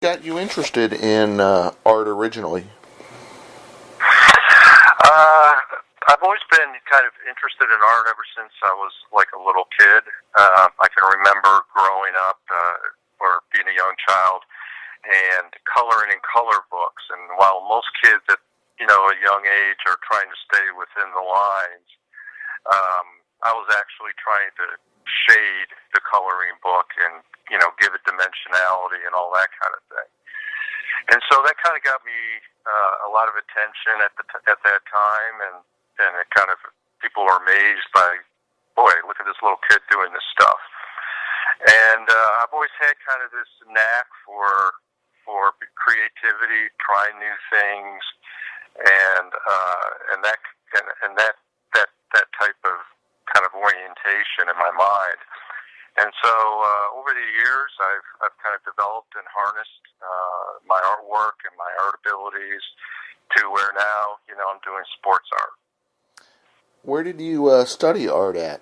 got you interested in art originally? I've always been kind of interested in art ever since I was like a little kid. I can remember growing up or being a young child and coloring in color books. And while most kids at a young age are trying to stay within the lines, I was actually trying to shade the coloring book and give it dimensionality and all that kind of thing. And so that kind of got me a lot of attention at that time, and it kind of, people were amazed by, boy, look at this little kid doing this stuff. And I've always had kind of this knack for creativity, trying new things, and that type of kind of orientation in my mind. And so over the years, I've kind of developed and harnessed my artwork and my art abilities to where now, I'm doing sports art. Where did you study art at?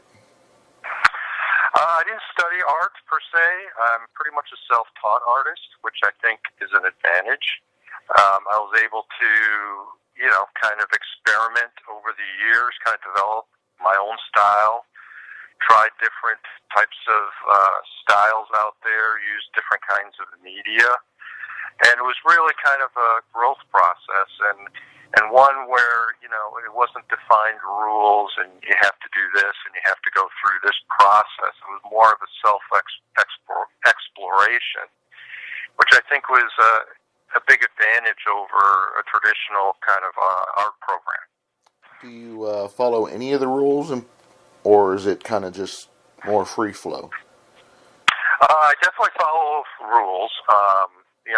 I didn't study art per se. I'm pretty much a self-taught artist, which I think is an advantage. I was able to, kind of experiment over the years, kind of develop my own style, try different types of styles out there, use different kinds of media. And it was really kind of a growth process and one where, it wasn't defined rules and you have to do this and you have to go through this process. It was more of a self-exploration, which I think was a big advantage over a traditional kind of art program. Do you follow any of the rules, or is it kind of just more free flow? I definitely follow rules.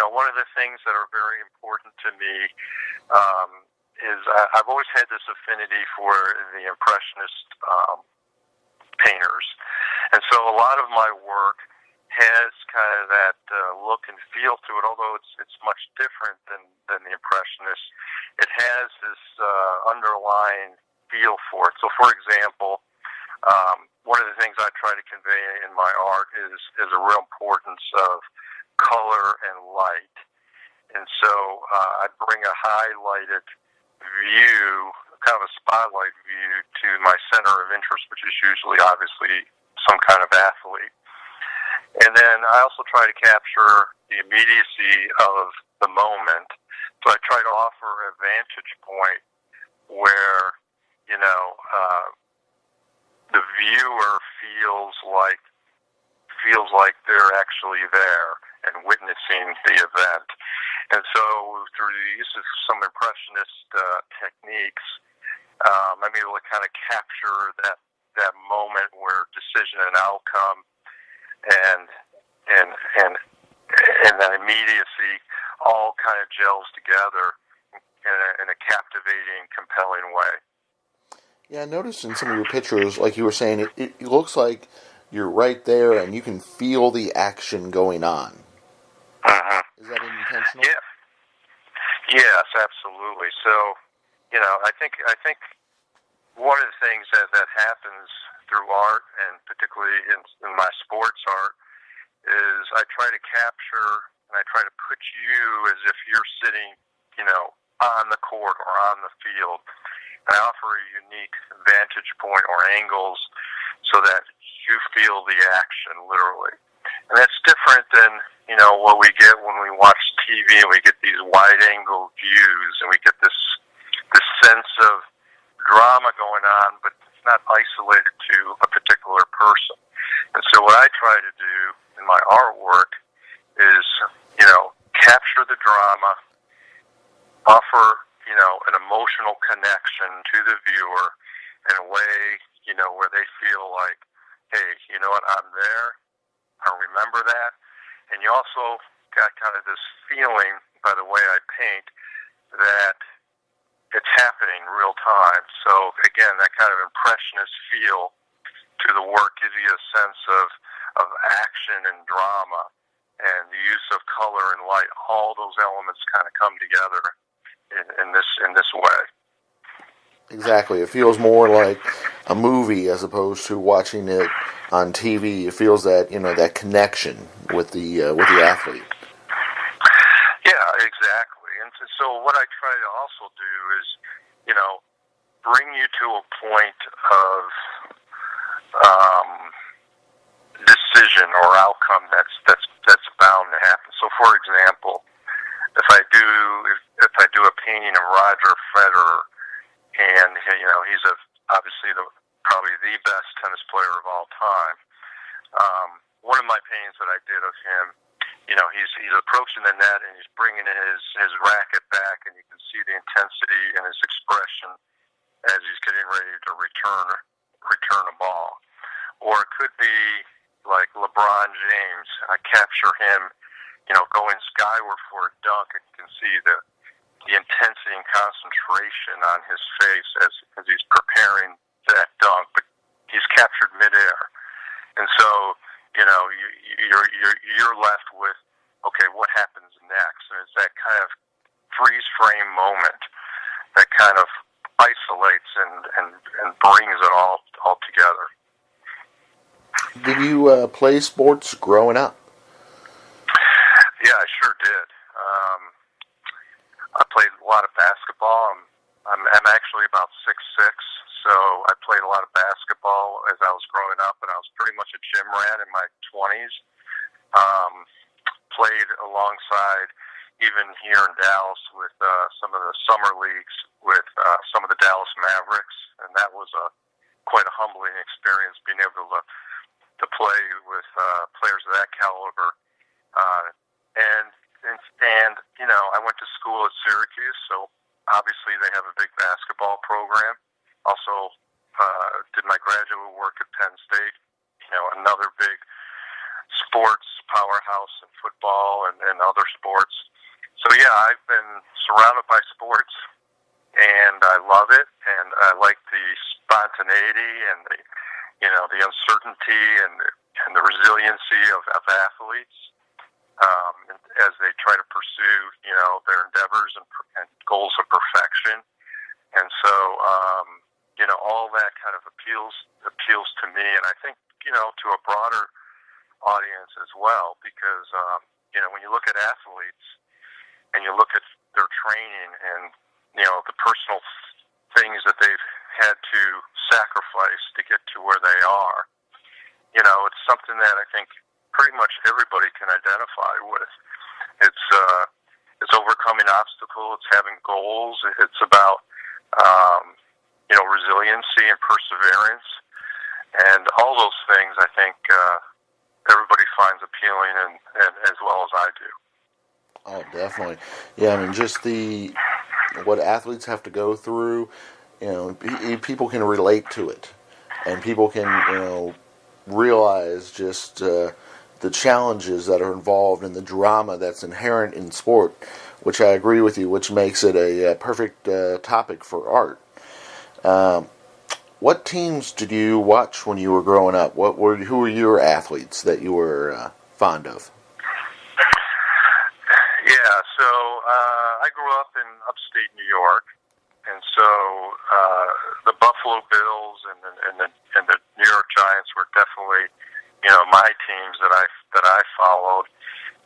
One of the things that are very important to me is I've always had this affinity for the Impressionist painters. And so a lot of my work has kind of that look and feel to it, although it's much different than the Impressionists. It has this underlying feel for it. So, for example, one of the things I try to convey in my art is a real importance of color and light. And so I bring a highlighted view, kind of a spotlight view, to my center of interest, which is usually, obviously, some kind of athlete. And then I also try to capture the immediacy of the moment. So I try to offer a vantage point where, the viewer feels like they're actually there and witnessing the event. And so through the use of some Impressionist techniques, I'm able to kind of capture that moment where decision and outcome and that immediacy all kind of gels together in a captivating, compelling way. Yeah, I noticed in some of your pictures, like you were saying, it looks like you're right there and you can feel the action going on. Mm-hmm. Is that intentional? Yeah. Yes, absolutely. So, I think one of the things that happens through art, and particularly in my sports art, is I try to capture and I try to put you as if you're sitting, on the court or on the field. I offer a unique vantage point or angles so that you feel the action, literally. And that's different than, what we get when we watch TV and we get these wide-angle views and we get this sense of drama going on, but it's not isolated to a particular person. And so what I try to do in my artwork is, capture the drama, offer, an emotional connection to the viewer in a way, where they feel like, hey, you know what, I'm there, I remember that. And you also got kind of this feeling, by the way I paint, that it's happening real time. So, again, that kind of Impressionist feel to the work gives you a sense of action and drama. And the use of color and light, all those elements kind of come together in this way. Exactly. It feels more like a movie as opposed to watching it on TV. It feels that that connection with the athlete. so what I try to also do is, bring you to a point of decision or outcome that's bound to happen. So, for example, if I do a painting of Roger Federer, and he's obviously probably the best tennis player of all time. One of my paintings that I did of him, he's approaching the net and he's bringing his racket back, and you can see the intensity in his expression as he's getting ready to return a ball. Or it could be like LeBron James. I capture him, going skyward for a dunk, and you can see the intensity and concentration on his face as he's preparing that dunk, but he's captured midair. And so, you're left with, okay, what happens next? And it's that kind of freeze frame moment that kind of isolates and brings it all together. Did you play sports growing up? Yeah, I sure did. I played a lot of basketball. I'm actually about 6'6", so I played a lot of basketball as I was growing up, and I was pretty much a gym rat in my 20s. Played alongside, even here in Dallas, with some of the summer leagues with some of the Dallas Mavericks, and that was quite a humbling experience, being able to play with players of that caliber. And I went to school at Syracuse, so obviously they have a big basketball program. Also, did my graduate work at Penn State, another big sports powerhouse in football and other sports. So yeah, I've been surrounded by sports, and I love it, and I like the spontaneity and the uncertainty and the resiliency of athletes as they try to pursue their endeavors and goals of perfection. And so all that kind of appeals to me, and I think to a broader audience as well, because when you look at athletes and you look at their training and the personal things that they've had to sacrifice to get to where they are, it's something that I think pretty much everybody can identify with. It's overcoming obstacles. It's having goals. It's about resiliency and perseverance, and all those things. I think everybody finds appealing, and as well as I do. Oh, definitely. Yeah, I mean, just what athletes have to go through. People can relate to it, and people can realize just the challenges that are involved in the drama that's inherent in sport, which I agree with you, which makes it a perfect topic for art. What teams did you watch when you were growing up? Who were your athletes that you were fond of? Yeah, so I grew up in upstate New York, and so the Buffalo Bills and the New York Giants were definitely my teams that I followed,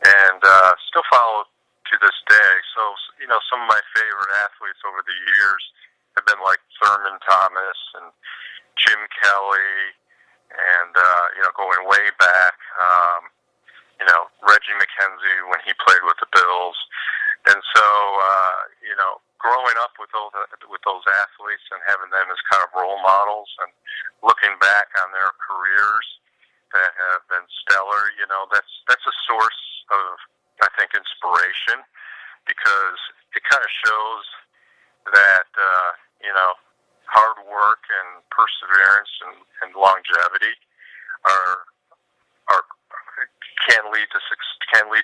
and still follow to this day. So some of my favorite athletes over the years have been like Thurman Thomas and Jim Kelly, and going way back, Reggie McKenzie when he played with the Bills. And so growing up with those athletes and having them as kind of role models, and looking back on their careers that have been stellar, that's a source of, I think, inspiration, because it kind of shows that hard work and perseverance and longevity can lead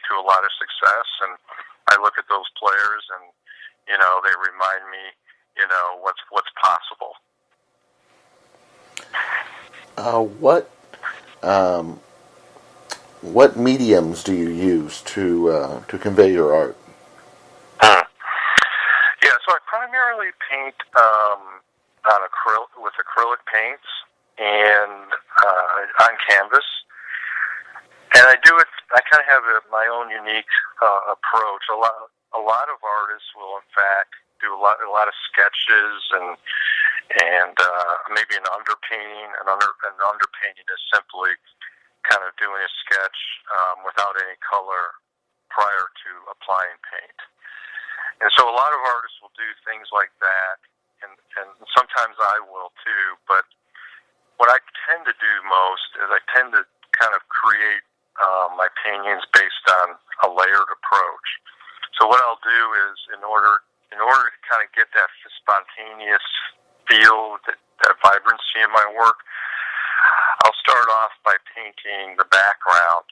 to a lot of success. And I look at those players, and they remind me what's possible. What mediums do you use to convey your art? Yeah, so I primarily paint with acrylic paints and on canvas, and I kind of have my own unique approach. a lot of artists will, in fact, do a lot of sketches and maybe an underpainting. An underpainting is simply kind of doing a sketch without any color prior to applying paint. And so a lot of artists will do things like that, and sometimes I will too. But what I tend to do most is I tend to kind of create my paintings based on a layered approach. So what I'll do is, in order to kind of get that spontaneous feel, that vibrancy in my work, I'll start off by painting the background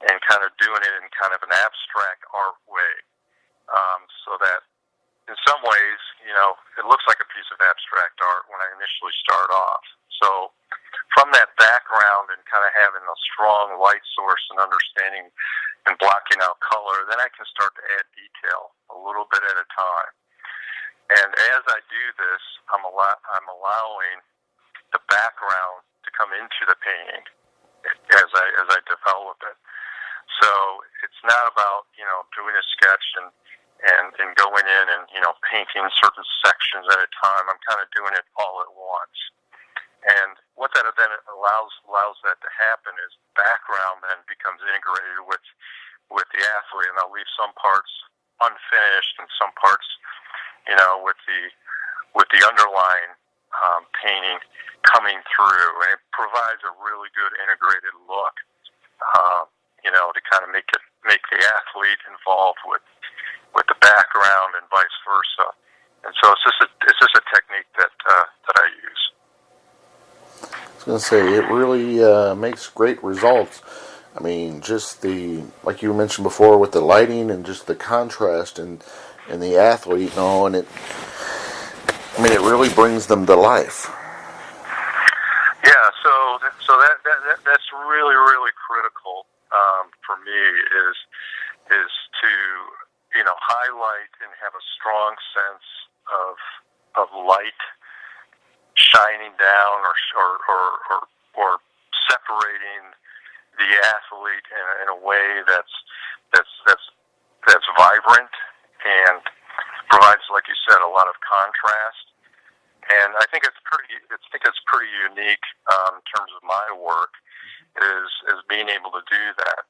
and kind of doing it in kind of an abstract art way, so that in some ways, it looks like a piece of abstract art when I initially start off. So from that background and kind of having a strong light source and understanding and blocking out color, then I can start to add detail a little bit at a time. And as I do this, I'm allowing the background to come into the painting as I develop it. So it's not about doing a sketch and going in and painting certain sections at a time. I'm kind of doing it all at once. And what that then allows that to happen is background then becomes integrated with the athlete, and I'll leave some parts unfinished and some parts with the underlying painting coming through, and it provides a really good integrated look, to kind of make the athlete involved with the background and vice versa. And so it's just a technique that I use. I was going to say, it really makes great results. I mean, just like you mentioned before, with the lighting and just the contrast and the athlete, and it really brings them to life. Yeah, so that's really, really critical for me is to highlight and have a strong sense of light shining down or separating the athlete in a way that's vibrant and provides, like you said, a lot of contrast. And I think it's pretty unique in terms of my work is being able to do that.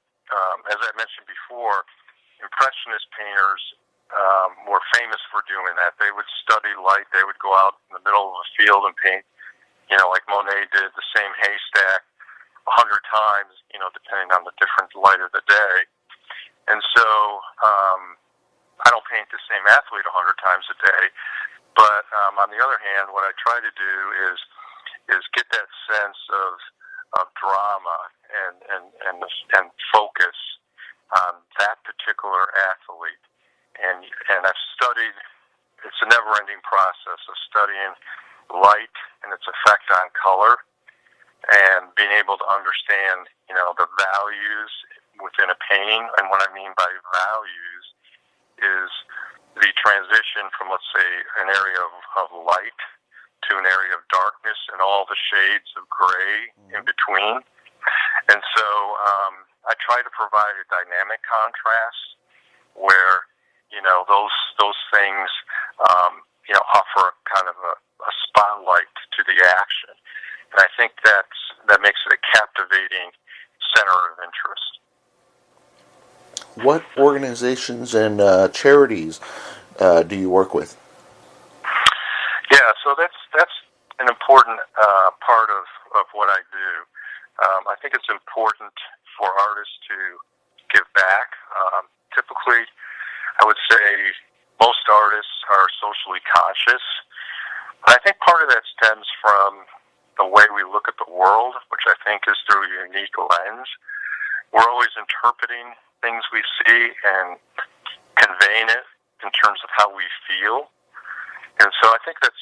As I mentioned before, Impressionist painters were famous for doing that. They would study light. They would go out in the middle of a field and paint, like Monet did, the same haystack 100 times, depending on the different light of the day. And so I don't paint the same athlete 100 times a day, but on the other hand, what I try to do is get that sense of drama and focus on that particular athlete. And I've studied, it's a never-ending process of studying light and its effect on color, and being able to understand, the values within a painting. And what I mean by values is the transition from, let's say, an area of light to an area of darkness and all the shades of gray in between. And so I try to provide a dynamic contrast where, those things, offer kind of a spotlight to the action. And I think that makes it a captivating center of interest. What organizations and charities do you work with? Yeah, so that's an important part of what I do. I think it's important for artists to give back. Typically, I would say most artists are socially conscious. And I think part of that stems from the way we look at the world, which I think is through a unique lens. We're always interpreting things we see and conveying it in terms of how we feel. And so I think that's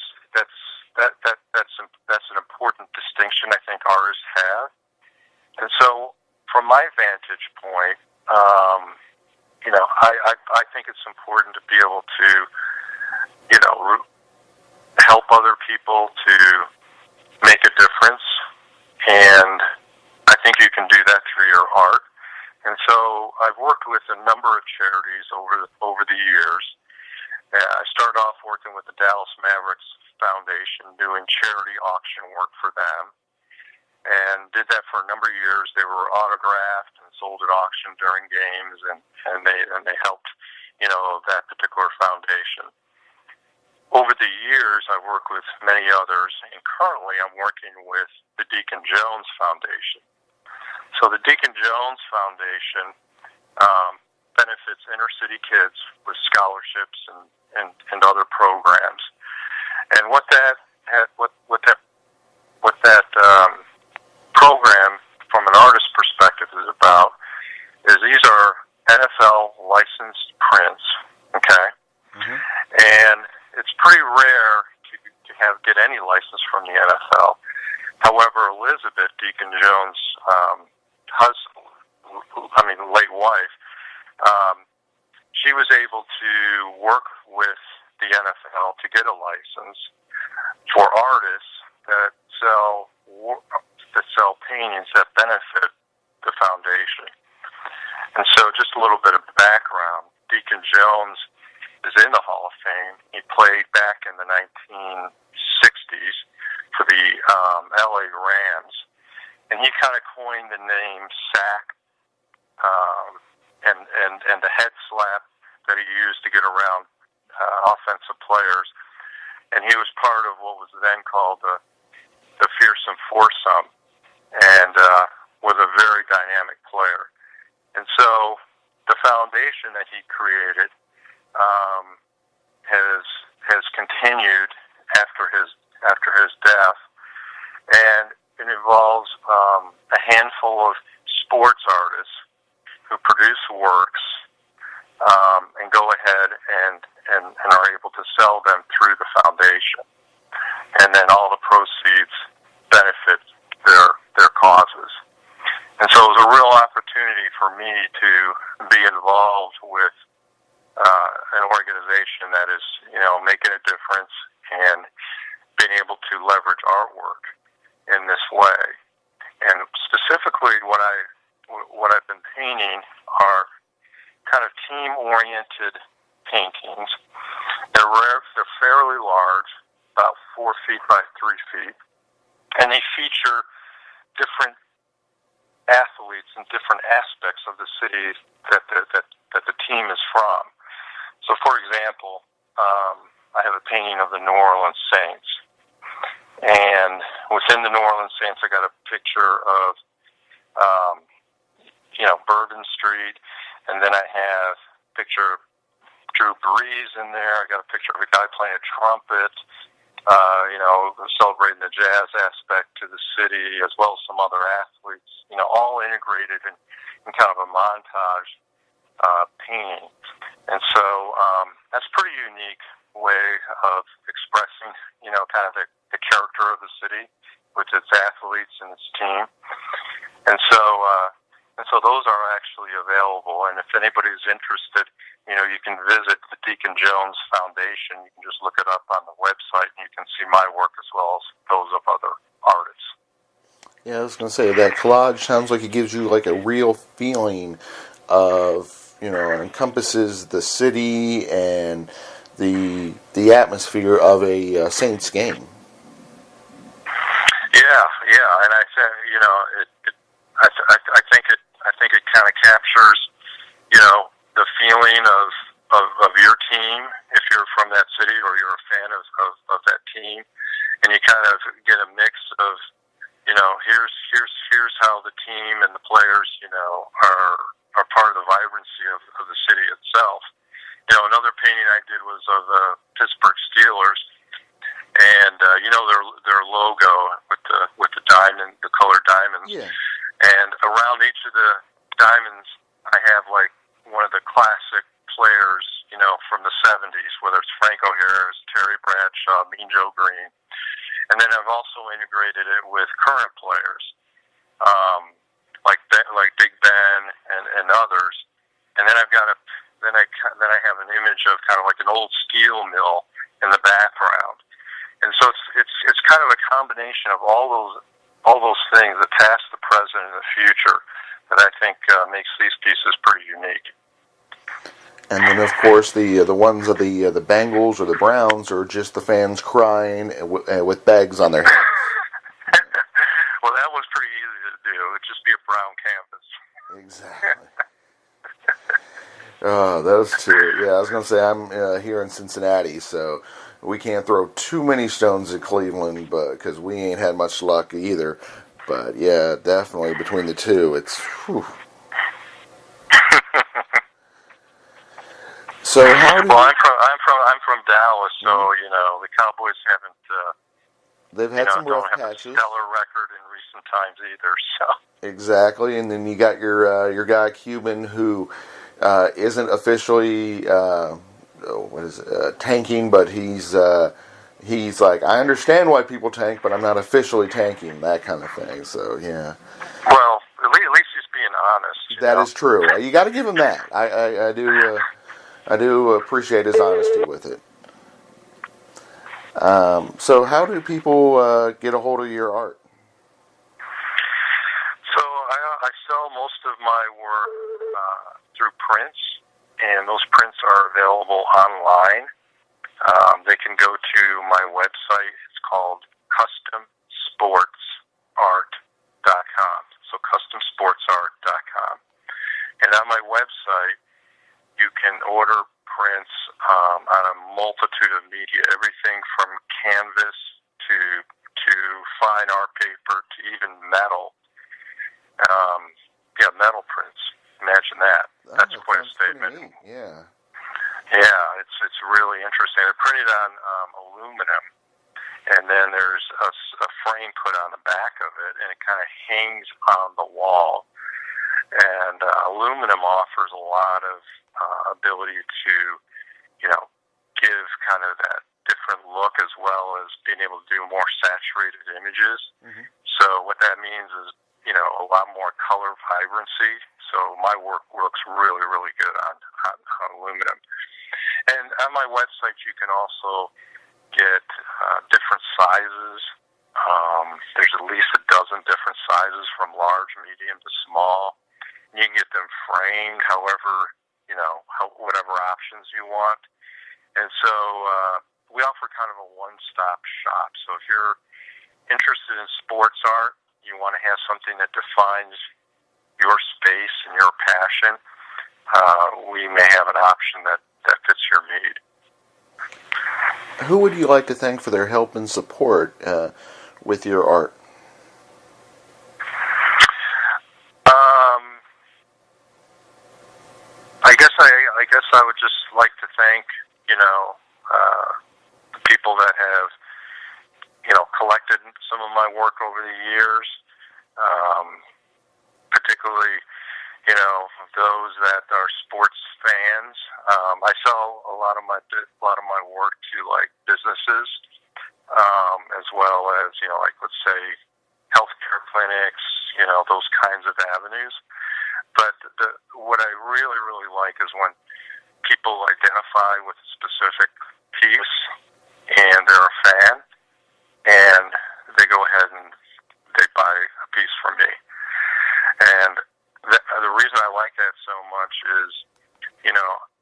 an important distinction I think artists have. And so from my vantage point, I think it's important to be able to, help other people to make a difference. And I think you can do that through your art. And so I've worked with a number of charities over the years. I started off working with the Dallas Mavericks Foundation, doing charity auction work for them, and did that for a number of years. They were autographed and sold at auction during games, and they helped, that particular foundation. Over the years, I've worked with many others, and currently I'm working with the Deacon Jones Foundation. So the Deacon Jones Foundation benefits inner city kids with scholarships and other programs. And what that program, from an artist perspective, is about is these are NFL licensed prints, okay? Mm-hmm. And it's pretty rare to get any license from the NFL. However, Elizabeth Deacon Jones' late wife, she was able to work with the NFL to get a license for artists that sell paintings that benefit the foundation. And so, just a little bit of background: Deacon Jones is in the Hall of Fame. He played back in the 1960s for the LA Rams, and he kind of coined the name sack and the head slap that he used to get around offensive players. And he was part of what was then called the fearsome foursome, and was a very dynamic player. And so the foundation that he created has continued after his death, and it involves a handful of sports artists who produce works and go ahead and are able to sell them through the foundation, and then all the proceeds benefit their causes. And so it was a real opportunity for me to be involved with an organization that is, making a difference and being able to leverage artwork in this way. And specifically, what I've been painting are kind of team-oriented paintings. They're fairly large, about 4 feet by 3 feet, and they feature different athletes and different aspects of the city that the team is from. So, for example, I have a painting of the New Orleans Saints, and within the New Orleans Saints, I got a picture of Bourbon Street, and then I have a picture of Drew Brees in there. I got a picture of a guy playing a trumpet, celebrating the jazz aspect to the city, as well as some other athletes, all integrated in kind of a montage painting. And so that's a pretty unique way of expressing, kind of the character of the city with its athletes and its team. And so those are actually available. And if anybody's interested, you can visit the Deacon Jones Foundation. You can just look it up on the website, and you can see my work as well as those of other artists. Yeah, I was going to say, that collage sounds like it gives you like a real feeling of, it encompasses the city and the atmosphere of a Saints game. Yeah, and I said, I think it kind of captures, the feeling of your team if you're from that city or you're a fan of that team, and you kind of get a mix of, here's how the team and the players, are part of the vibrancy of the city itself. Another painting I did was of the Pittsburgh Steelers, and their logo with the diamond, the colored diamonds. Yeah. And around each of the diamonds, I have like one of the classic players, from the 70s, whether it's Franco Harris, Terry Bradshaw, Mean Joe Green. And then I've also integrated it with current players, like Big Ben and others. And then I have an image of kind of like an old steel mill in the background. And so it's kind of a combination of all those things, the past, the present, and the future, that I think makes these pieces pretty unique. And then, of course, the ones of the Bengals or the Browns are just the fans crying with bags on their heads. Well, that was pretty easy to do. It would just be a brown canvas. Exactly. Those two. Yeah, I was going to say I'm here in Cincinnati, so we can't throw too many stones at Cleveland, but because we ain't had much luck either. But yeah, definitely between the two, it's. Whew. So how do? Well, I'm from Dallas, so you know the Cowboys haven't. They've had some rough don't have patches. a stellar record in recent times either. So Exactly, and then you got your guy Cuban who isn't officially tanking, but he's like, I understand why people tank, but I'm not officially tanking, that kind of thing. So yeah. Well, at least he's being honest. That is true. You got to give him that. I do appreciate his honesty with it. So how do people get a hold of your art? So I sell most of my work through prints, and those prints are available online. They can go to my website. It's called customsportsart.com. So customsportsart.com. And on my website, you can order prints on a multitude of media, everything from canvas to fine art paper to even metal. Metal prints. Imagine that. That's quite a statement. Yeah. Yeah, it's really interesting. They're printed on aluminum, and then there's a frame put on the back of it, and it kind of hangs on the wall. And aluminum offers a lot of ability to, give kind of that different look, as well as being able to do more saturated images. Mm-hmm. So what that means is, a lot more color vibrancy. So my work looks really, really good on aluminum. And on my website, you can also get different sizes. There's at least a dozen different sizes, from large, medium to small. You can get them framed, however, whatever options you want. And so we offer kind of a one-stop shop. So if you're interested in sports art, you want to have something that defines your space and your passion, we may have an option that fits your need. Who would you like to thank for their help and support with your art? I guess I would just like to thank the people that have collected some of my work over the years, particularly those that are sports fans. I sell a lot of my work to like businesses, as well as let's say healthcare clinics, those kinds of avenues. But what I really, really like is when people identify with a specific piece and they're a fan, and they go ahead and they buy a piece from me. And the reason I like that so much is,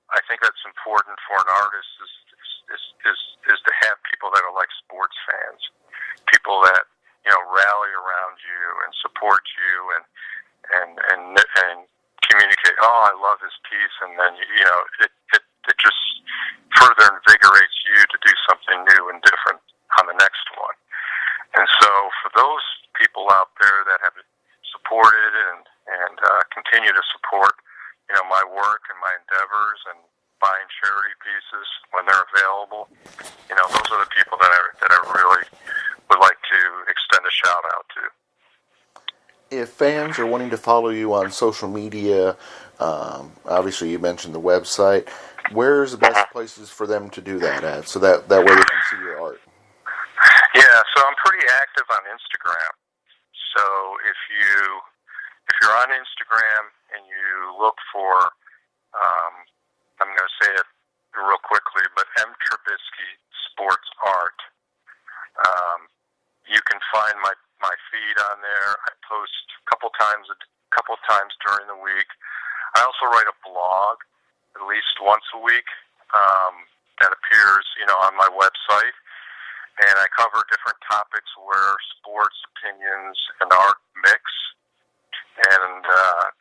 I think that's important for an artist is to have people that are like sports fans, people that rally around you and support you and communicate. Oh, I love this piece, and then it just further invigorates you to do something new and different on the next one. And so for those people out there that have supported and continue to support my work and my endeavors and buying charity pieces when they're available, those are the people that I really would like to extend a shout out to. If fans are wanting to follow you on social media, obviously you mentioned the website, where's the best places for them to do that at, so that way they can see your art? Yeah, so I'm pretty active on Instagram. So if you're on Instagram and you look for, I'm going to say it real quickly, but M. Trubisky Sports Art, you can find my feed on there. I post a couple times during the week. I also write a blog at least once a week that appears, on my website, and I cover different topics where sports, opinions, and art mix. And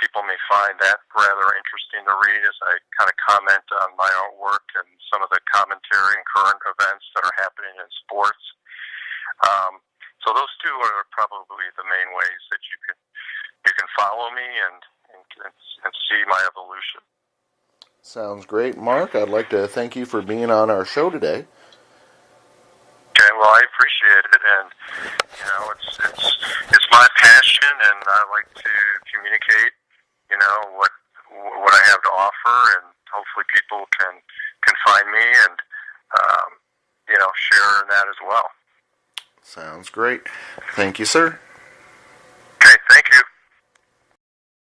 people may find that rather interesting to read as I kind of comment on my artwork and some of the commentary and current events that are happening in sports. So those two are probably the main ways that you can follow me and see my evolution. Sounds great, Mark. I'd like to thank you for being on our show today. Okay, well, I appreciate it, and it's my passion, and I like to communicate, what I have to offer, and hopefully people can find me and share in that as well. Sounds great. Thank you, sir.